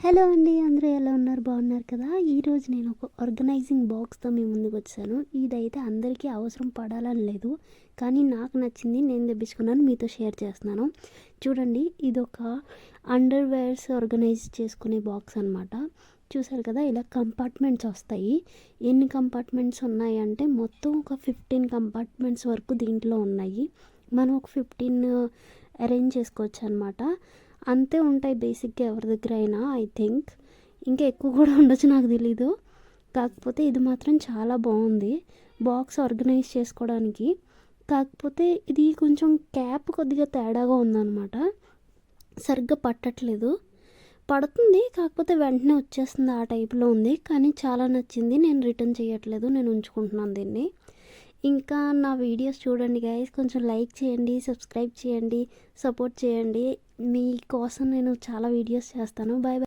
Hello అండి, అందరూ ఎలా ఉన్నారు? బాగున్నారు కదా? ఈరోజు నేను ఒక ఆర్గనైజింగ్ బాక్స్తో మీ ముందుకు వచ్చాను. ఇదైతే అందరికీ అవసరం పడాలని లేదు, కానీ నాకు నచ్చింది, నేను తెప్పించుకున్నాను, మీతో షేర్ చేస్తున్నాను. చూడండి, ఇదొక అండర్వేర్స్ ఆర్గనైజ్ చేసుకునే బాక్స్ అనమాట. చూసారు కదా, ఇలా కంపార్ట్మెంట్స్ వస్తాయి. ఎన్ని కంపార్ట్మెంట్స్ ఉన్నాయి అంటే మొత్తం ఒక 15 కంపార్ట్మెంట్స్ వరకు దీంట్లో ఉన్నాయి. మనం ఒక 15 అరేంజ్ చేసుకోవచ్చు అనమాట. అంతే ఉంటాయి బేసిక్గా ఎవరి దగ్గర అయినా, ఐ థింక్. ఇంకా ఎక్కువ కూడా ఉండొచ్చు, నాకు తెలీదు. కాకపోతే ఇది మాత్రం చాలా బాగుంది బాక్స్ ఆర్గనైజ్ చేసుకోవడానికి. కాకపోతే ఇది కొంచెం క్యాప్ కొద్దిగా తేడాగా ఉందన్నమాట, సరిగ్గా పట్టట్లేదు. పడుతుంది, కాకపోతే వెంటనే వచ్చేస్తుంది, ఆ టైప్లో ఉంది. కానీ చాలా నచ్చింది, నేను రిటర్న్ చేయట్లేదు, నేను ఉంచుకుంటున్నాను దీన్ని. ఇంకా నా వీడియోస్ చూడండి గైస్, కొంచెం లైక్ చేయండి, సబ్స్క్రైబ్ చేయండి, సపోర్ట్ చేయండి. మీకోసం నేను చాలా వీడియోస్ చేస్తాను. Bye bye.